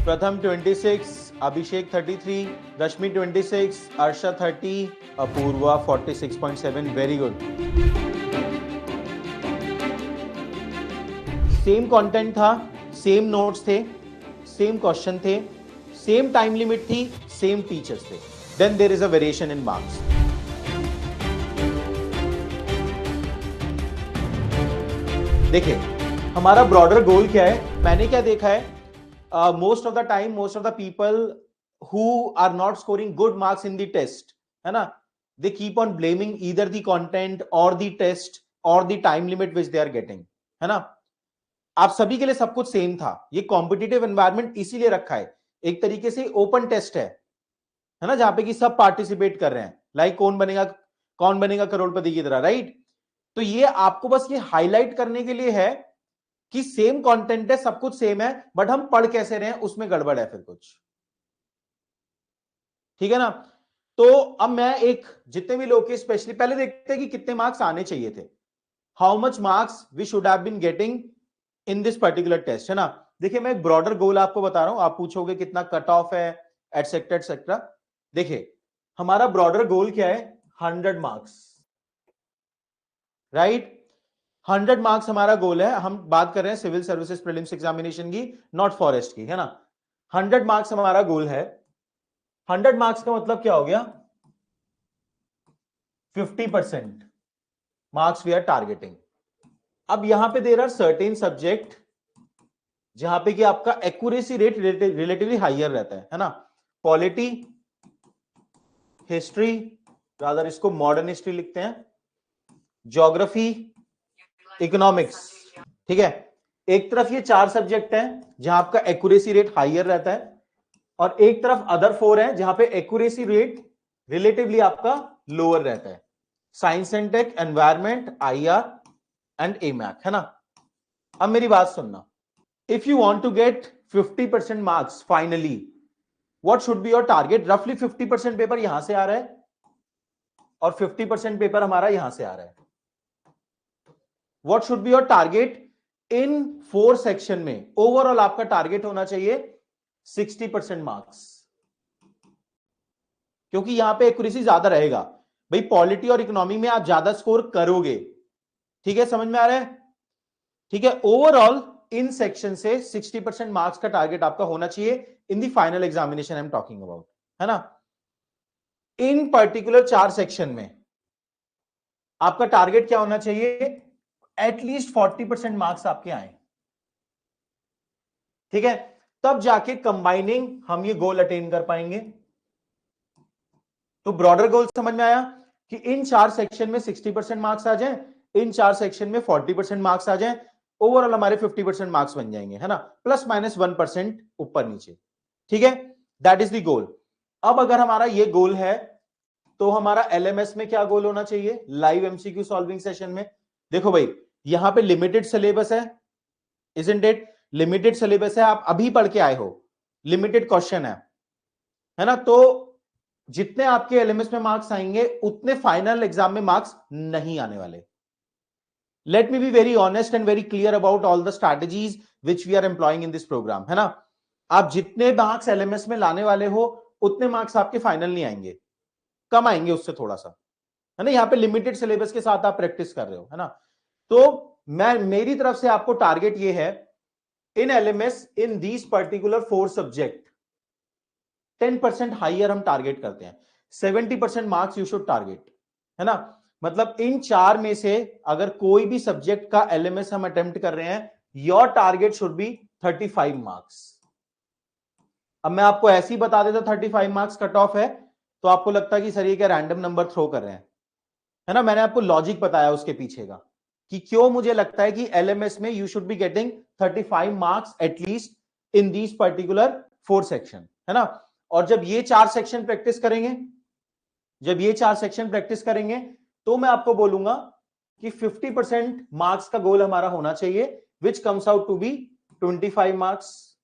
प्रथम 26, Abhishek 33, Rashmi 26, Arsha 30, Apoorva 46.7. Very good. Same content था, same notes थे, सेम क्वेश्चन थे, सेम टाइम लिमिट थी, सेम टीचर्स थे। Then there is a variation in marks. देखिए हमारा ब्रॉडर गोल क्या है। मैंने क्या देखा है, most of the time most of the people who are not scoring good marks in the test, है ना, they keep on blaming either the content और द टेस्ट और the time limit which they are getting, है ना। आप सभी के लिए सब कुछ सेम था। ये कॉम्पिटिटिव एनवायरनमेंट इसीलिए रखा है, एक तरीके से ओपन टेस्ट है ना, जहां पे कि सब पार्टिसिपेट कर रहे हैं। लाइक कौन बनेगा करोड़पति की तरह, राइट। तो ये आपको बस ये हाईलाइट करने के लिए है कि सेम कंटेंट है, सब कुछ सेम है, बट हम पढ़ कैसे रहे हैं उसमें गड़बड़ है फिर कुछ, ठीक है ना। तो अब मैं एक जितने भी लोग के स्पेशली पहले देखते हैं कि कितने मार्क्स आने चाहिए थे, how much marks we should have been getting in this particular test, है ना। देखिए मैं एक ब्रॉडर गोल आपको बता रहा हूं, आप पूछोगे कितना कट ऑफ है एटसेट्रा एटसेट्रा। देखिए हमारा ब्रॉडर गोल क्या है, 100 मार्क्स, राइट। 100 मार्क्स हमारा गोल है। हम बात कर रहे हैं सिविल सर्विसेज प्रीलिम्स एग्जामिनेशन की, नॉट फॉरेस्ट की, है ना। 100 मार्क्स हमारा गोल है। 100 मार्क्स का मतलब क्या हो गया, 50% मार्क्स वी आर टारगेटिंग। अब यहां पे देयर आर सर्टेन सब्जेक्ट जहां पे कि आपका एक्यूरेसी रेट रिलेटिवली हायर रहता है ना। पॉलिटी, हिस्ट्री, रादर इसको मॉडर्न हिस्ट्री लिखते हैं, ज्योग्राफी, इकोनॉमिक्स, ठीक है। एक तरफ ये 4 सब्जेक्ट हैं जहां आपका एक्यूरेसी रेट हायर रहता है, और एक तरफ अदर 4 है जहां पे एक्यूरेसी रेट रिलेटिवली आपका लोअर रहता है। Science and tech, environment, IR and एमैक, है ना। अब मेरी बात सुनना, if you want to get 50% marks finally, what should be your target. रफली 50% पेपर यहां से आ रहा है और 50% पेपर हमारा यहां से आ रहा है। What should be your target in 4 section में। ओवरऑल आपका टारगेट होना चाहिए 60% मार्क्स, क्योंकि यहां पे एक्यूरेसी ज्यादा रहेगा। भाई पॉलिटी और इकोनॉमी में आप ज्यादा स्कोर करोगे, ठीक है, समझ में आ रहा है, ठीक है। ओवरऑल इन सेक्शन से 60% मार्क्स का टारगेट आपका होना चाहिए in the final examination I am talking about, है ना। इन पर्टिकुलर 4 सेक्शन में आपका टारगेट क्या होना चाहिए, एटलीस्ट 40% मार्क्स आपके आए, ठीक है। तब जाके कंबाइनिंग हम ये गोल अटेन कर पाएंगे। तो ब्रॉडर गोल समझ में आया कि इन 4 सेक्शन में 60% मार्क्स आ जाएं, इन 4 सेक्शन में 40% मार्क्स आ जाएं, ओवरऑल हमारे 50% मार्क्स बन जाएंगे, है ना, प्लस माइनस 1% ऊपर नीचे, ठीक है। That is the goal. अब अगर हमारा ये गोल है तो हमारा एलएमएस में क्या गोल होना चाहिए, लाइव एमसीक्यू सॉल्विंग सेशन में। देखो भाई यहां पे लिमिटेड सिलेबस है, इजंट इट, लिमिटेड सिलेबस है, आप अभी पढ़ के आए हो, लिमिटेड क्वेश्चन है ना। तो जितने आपके एलएमएस में मार्क्स आएंगे उतने फाइनल एग्जाम में मार्क्स नहीं आने वाले। Let me be very honest and very clear about all the strategies which we are employing in this programme, है ना। आप जितने मार्क्स एलएमएस में लाने वाले हो उतने मार्क्स आपके फाइनल नहीं आएंगे, कम आएंगे उससे थोड़ा सा, है ना। यहां पे लिमिटेड सिलेबस के साथ आप प्रैक्टिस कर रहे हो, है ना। तो मैं मेरी तरफ से आपको टारगेट ये है, in LMS in these particular 4 subject 10% higher हम टारगेट करते हैं, 70% मार्क्स यू शुड टारगेट, है ना। मतलब इन 4 में से अगर कोई भी सब्जेक्ट का एलएमएस हम अटेम्प्ट कर रहे हैं, your target should be 35 marks. अब मैं आपको ऐसे ही बता देता 35 मार्क्स कट ऑफ है तो आपको लगता है कि सर ये क्या रैंडम नंबर थ्रो कर रहे हैं, है ना। मैंने आपको लॉजिक बताया उसके पीछे का कि क्यों मुझे लगता है कि एलएमएस में you should be getting 35 marks at least in these particular 4 section, है ना। और जब ये 4 सेक्शन प्रैक्टिस करेंगे, जब ये 4 सेक्शन प्रैक्टिस करेंगे तो मैं आपको बोलूंगा कि 50% मार्क्स का गोल हमारा होना चाहिए, which comes out to be 25 marks,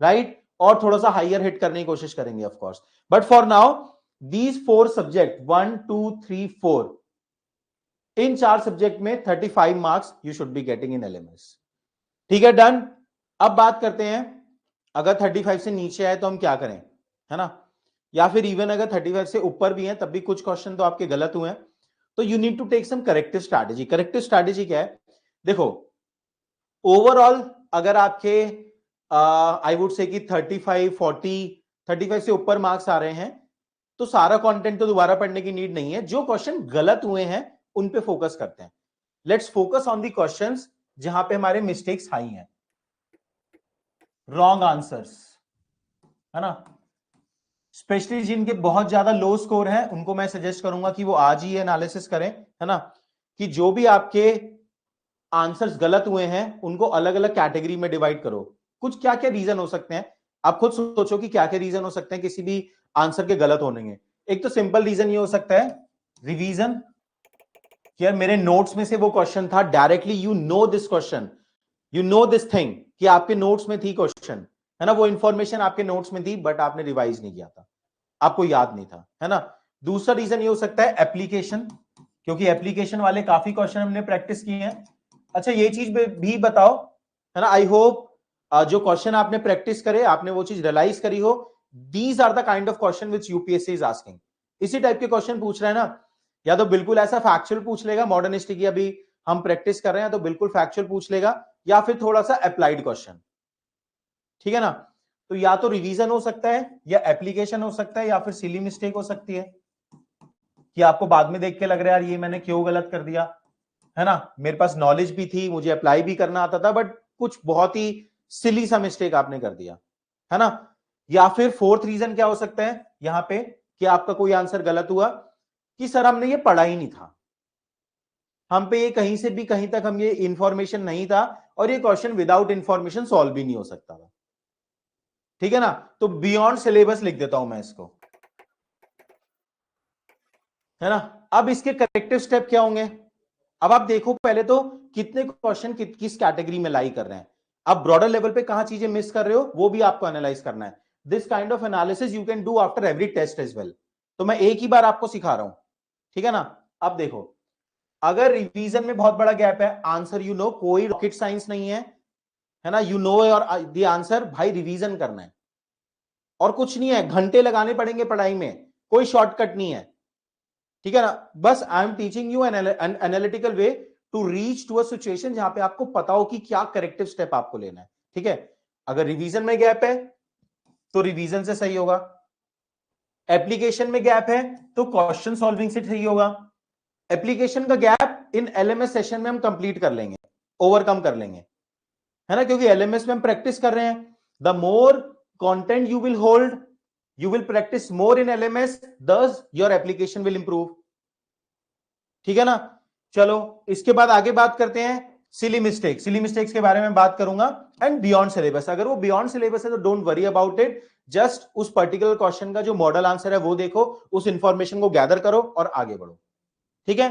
right. और थोड़ा सा हाइयर हिट करने की कोशिश करेंगे of course, but for now these 4 subject 1 2 3 4, in 4 subject में 35 marks you should be getting in LMS, ठीक है, डन। अब बात करते हैं अगर 35 से नीचे आए तो हम क्या करें, है ना, या फिर इवन अगर 35 से ऊपर भी है तब भी कुछ क्वेश्चन तो आपके गलत हुए हैं, तो you need to take some corrective strategy. Corrective strategy क्या है, देखो ओवरऑल अगर आपके आई वुड से कि 35 40 35 से ऊपर मार्क्स आ रहे हैं तो सारा कंटेंट तो दोबारा पढ़ने की नीड नहीं है, जो क्वेश्चन गलत हुए हैं उन पे फोकस करते हैं। Let's focus on the questions जहां पे हमारे मिस्टेक्स हाई हैं, रॉन्ग आंसर्स, है ना, स्पेशली जिनके बहुत ज्यादा लो स्कोर है उनको मैं सजेस्ट करूंगा कि वो आज ही एनालिसिस करें, है ना, कि जो भी आपके आंसर्स गलत हुए हैं उनको अलग अलग कैटेगरी में डिवाइड करो। कुछ क्या क्या रीजन हो सकते हैं, आप खुद सोचो कि क्या क्या रीजन हो सकते हैं किसी भी आंसर के गलत होने के। एक तो सिंपल रीजन ये हो सकता है रिवीजन, यार मेरे नोट्स में से वो क्वेश्चन था, directly you know this question, you know this thing कि आपके नोट्स में थी क्वेश्चन, है ना, वो इंफॉर्मेशन आपके नोट्स में थी बट आपने रिवाइज नहीं किया था, आपको याद नहीं था, है ना। दूसरा रीजन ये हो सकता है एप्लीकेशन, क्योंकि एप्लीकेशन वाले काफी क्वेश्चन हमने प्रैक्टिस किए हैं। अच्छा ये चीज भी बताओ, है ना, आई होप जो क्वेश्चन आपने प्रैक्टिस करे आपने वो चीज रियलाइज करी हो, these are the kind of question which UPSC is asking. इसी टाइप के क्वेश्चन पूछ रहे हैं ना, या तो बिल्कुल ऐसा फैक्चुअल पूछ लेगा, मॉडर्न हिस्ट्री की अभी हम प्रैक्टिस कर रहे हैं तो बिल्कुल फैक्चुअल पूछ लेगा, या फिर थोड़ा सा अप्लाइड क्वेश्चन, ठीक है ना। तो या तो रिवीजन हो सकता है, या एप्लीकेशन हो सकता है, या फिर सिली मिस्टेक हो सकती है कि आपको बाद में देख के लग रहा है यार ये मैंने क्यों गलत कर दिया, है ना, मेरे पास नॉलेज भी थी, मुझे अप्लाई भी करना आता था, बट कुछ बहुत ही सिली सा मिस्टेक आपने कर दिया, है ना। या फिर फोर्थ रीजन क्या हो सकता है यहां पे कि आपका कोई आंसर गलत हुआ कि सर हमने ये पढ़ा ही नहीं था, हम पे ये कहीं से भी कहीं तक हम ये इंफॉर्मेशन नहीं था, और ये क्वेश्चन विदाउट इंफॉर्मेशन सॉल्व भी नहीं हो सकता था, ठीक है ना। तो बियॉन्ड सिलेबस लिख देता हूं मैं इसको, है ना। अब इसके करेक्टिव स्टेप क्या होंगे, अब आप देखो पहले तो कितने क्वेश्चन किस कैटेगरी में लाई कर रहे हैं, आप ब्रॉडर लेवल पे कहां चीजें मिस कर रहे हो वो भी आपको एनालाइज करना है। This kind of analysis you can do after every test as well, तो मैं एक ही बार आपको सिखा रहा हूं, ठीक है ना। अब देखो अगर रिवीजन में बहुत बड़ा गैप है, आंसर यू नो, कोई रॉकेट साइंस नहीं है ना, यू नो और द आंसर, भाई रिवीजन करना है और कुछ नहीं है, घंटे लगाने पड़ेंगे पढ़ाई में, कोई शॉर्टकट नहीं है, ठीक है ना। बस I am teaching you an analytical way to reach to a situation जहां पे आपको पता हो कि क्या करेक्टिव स्टेप आपको लेना है, ठीक है। अगर रिवीजन में गैप है तो रिवीजन से सही होगा, एप्लीकेशन में गैप है तो क्वेश्चन सॉल्विंग से सही होगा। एप्लीकेशन का गैप इन एलएमएस सेशन में हम कंप्लीट कर लेंगे, ओवरकम कर लेंगे, है ना, क्योंकि एलएमएस में हम प्रैक्टिस कर रहे हैं। The more content you will hold, you will practice more in LMS, thus your application will improve, ठीक है ना। चलो इसके बाद आगे बात करते हैं सिली मिस्टेक, सिली मिस्टेक्स के बारे में बात करूंगा, एंड बियॉन्ड सिलेबस। अगर वो बियॉन्ड सिलेबस है तो don't worry about it, just उस पर्टिकुलर क्वेश्चन का जो मॉडल आंसर है वो देखो, उस इंफॉर्मेशन को गैदर करो और आगे बढ़ो, ठीक है।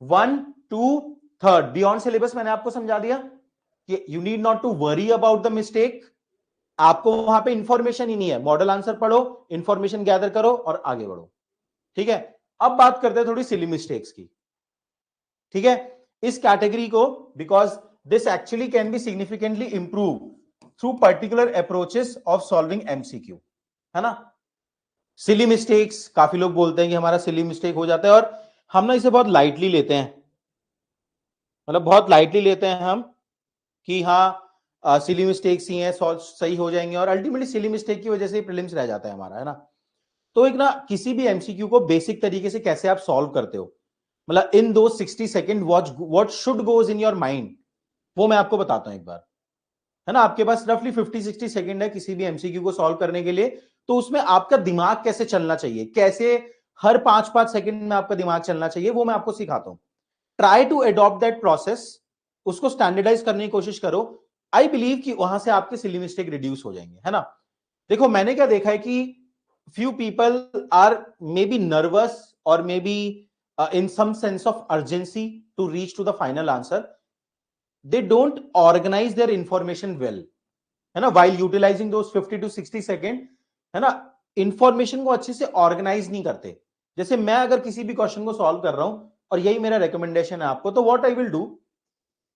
1 2 3 बियॉन्ड सिलेबस मैंने आपको समझा दिया कि you need not to worry about the mistake, आपको वहां पे इंफॉर्मेशन ही नहीं है, मॉडल आंसर पढ़ो, इंफॉर्मेशन गैदर करो और आगे बढ़ो, ठीक है। अब बात करते हैं थोड़ी सिली मिस्टेक्स की, ठीक है। इस कैटेगरी को, because this actually can be significantly improve through particular approaches of solving MCQ, है ना। सिली मिस्टेक्स, काफी लोग बोलते हैं कि हमारा सिली मिस्टेक हो जाता है और हम ना इसे बहुत लाइटली लेते हैं, मतलब बहुत लाइटली लेते हैं हम कि हाँ सिली मिस्टेक्स ही हैं, सही हो जाएंगे, और अल्टीमेटली सिली मिस्टेक की वजह से प्रीलिम्स रह जाता है हमारा, है ना। तो एक ना किसी भी एमसीक्यू को बेसिक तरीके से कैसे आप सॉल्व करते हो, मतलब इन दो 60 second what should goes in your mind, वो मैं आपको बताता हूं एक बार, है ना। आपके पास रफली 50-60 सेकेंड है किसी भी एमसीक्यू को सॉल्व करने के लिए, तो उसमें आपका दिमाग कैसे चलना चाहिए, कैसे हर 5-5 सेकेंड में आपका दिमाग चलना चाहिए, वो मैं आपको सिखाता हूं। Try to adopt that process, उसको स्टैंडर्डाइज करने की कोशिश करो। आई बिलीव कि वहां से आपके सिली मिस्टेक रिड्यूस हो जाएंगे, है ना। देखो मैंने क्या देखा है कि few people are maybe nervous or maybe in some sense of urgency to reach to the final answer, they don't organize their information well, है ना, while utilizing those 50 to 60 second, है ना, इंफॉर्मेशन को अच्छे से ऑर्गेनाइज नहीं करते। जैसे मैं अगर किसी भी क्वेश्चन को सॉल्व कर रहा हूं और यही मेरा रिकमेंडेशन है आपको, तो व्हाट आई विल डू,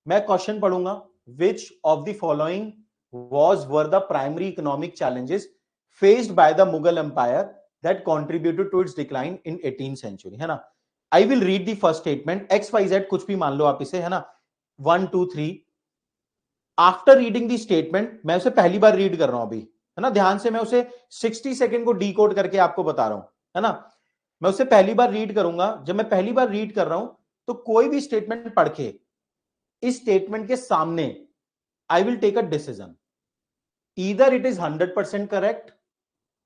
मैं क्वेश्चन पढ़ूंगा, which of the following were the primary economic challenges faced by the Mughal Empire that contributed to its decline in 18th century, है ना. I will read the first statement. XYZ कुछ भी मान लो आप इसे, है ना. 1 2 3. आफ्टर रीडिंग दी statement, मैं उसे पहली बार रीड कर रहा हूं अभी, है ना. ध्यान से मैं उसे 60 सेकंड को डीकोड करके आपको बता रहा हूं, है ना. मैं उसे पहली बार रीड करूंगा. जब मैं पहली बार रीड कर रहा हूं तो कोई भी स्टेटमेंट पढ़ के इस स्टेटमेंट के सामने I will take a decision. Either it is 100% correct,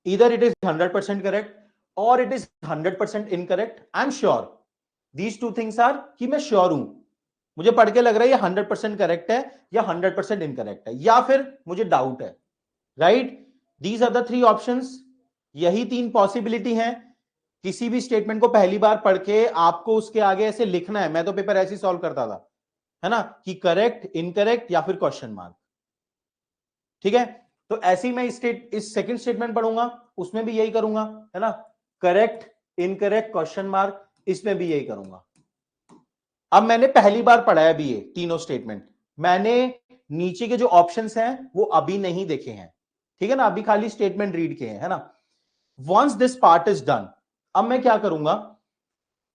either it is 100% correct और it is 100% incorrect. I am sure these two things are, कि मैं श्योर हूं, मुझे पढ़ के लग रहा है ये 100% करेक्ट है या 100% इनकरेक्ट है, या फिर मुझे डाउट है. Right, these are the 3 options. यही 3 पॉसिबिलिटी हैं. किसी भी स्टेटमेंट को पहली बार पढ़ के आपको उसके आगे ऐसे लिखना है. मैं तो पेपर ऐसे ही सॉल्व करता था, है ना, कि करेक्ट, इनकरेक्ट या फिर क्वेश्चन मार्क. ठीक है, तो ऐसे ही मैं इस सेकंड स्टेटमेंट पढ़ूंगा, उसमें भी यही करूंगा, है ना. करेक्ट, इनकरेक्ट, क्वेश्चन मार्क, इसमें भी यही करूंगा. अब मैंने पहली बार पढ़ा है अभी ये तीनों स्टेटमेंट. मैंने नीचे के जो ऑप्शंस हैं वो अभी नहीं देखे हैं, ठीक है ना. अभी खाली स्टेटमेंट रीड किए हैं, है ना. Once this part is done, अब मैं क्या करूंगा,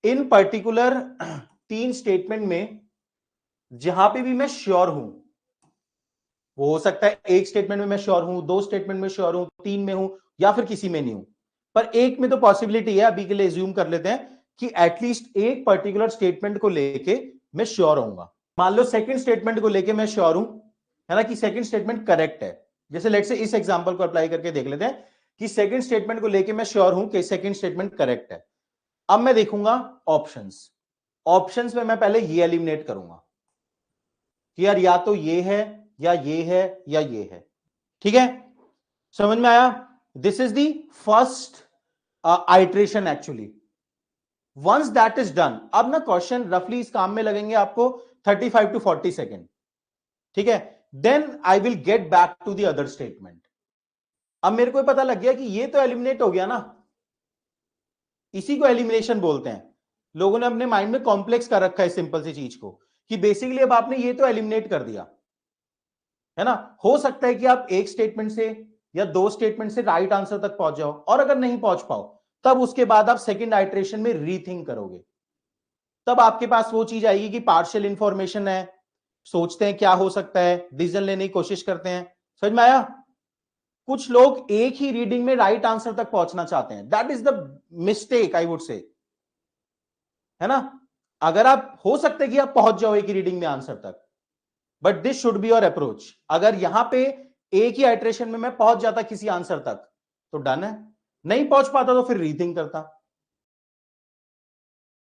इन पर्टिकुलर 3 स्टेटमेंट में जहां पे भी मैं श्योर हूं, वो हो सकता है एक स्टेटमेंट में मैं श्योर हूं, 2 स्टेटमेंट में श्योर हूं, 3 में हूं, या फिर किसी में नहीं हूं, पर एक में तो पॉसिबिलिटी है. अभी के लिए एज्यूम कर लेते हैं कि एटलीस्ट एक पर्टिकुलर स्टेटमेंट को लेके मैं श्योर होऊंगा. मान लो सेकंड स्टेटमेंट को लेके मैं श्योर हूं, है ना, कि सेकंड स्टेटमेंट करेक्ट है. जैसे लेट्स से इस एग्जांपल को अप्लाई करके देख लेते हैं कि सेकंड स्टेटमेंट को लेके मैं श्योर हूं कि सेकंड स्टेटमेंट करेक्ट है. अब मैं देखूंगा ऑप्शंस. ऑप्शंस में मैं पहले ये एलिमिनेट करूंगा कि यार या तो ये है या ये है या ये है. ठीक है, समझ में आया. This is the first iteration actually. Once that is done, अब ना क्वेश्चन रफली इस काम में लगेंगे आपको 35 to 40 सेकेंड. ठीक है, then I will get back to the other statement. अब मेरे को पता लग गया कि ये तो एलिमिनेट हो गया ना, इसी को एलिमिनेशन बोलते हैं. लोगों ने अपने माइंड में कॉम्प्लेक्स कर रखा है सिंपल सी चीज को, कि बेसिकली अब आपने ये तो एलिमिनेट कर दिया, है ना. हो सकता है कि आप एक स्टेटमेंट से या 2 स्टेटमेंट से राइट आंसर तक पहुंच जाओ, और अगर नहीं पहुंच पाओ तब उसके बाद आप सेकंड आइट्रेशन में रीथिंक करोगे. तब आपके पास वो चीज आएगी कि पार्शियल इंफॉर्मेशन है, सोचते हैं क्या हो सकता है, डिसीजन लेने की कोशिश करते हैं. समझ में आया. कुछ लोग एक ही रीडिंग में राइट आंसर तक पहुंचना चाहते हैं. That is the mistake I would say, है ना. अगर आप, हो सकता है कि आप पहुंच जाओ एक ही रीडिंग में आंसर तक, but this should be your approach. अगर यहां पे एक ही आइट्रेशन में मैं पहुंच जाता किसी आंसर तक तो डन है, नहीं पहुंच पाता तो फिर रीथिंक करता.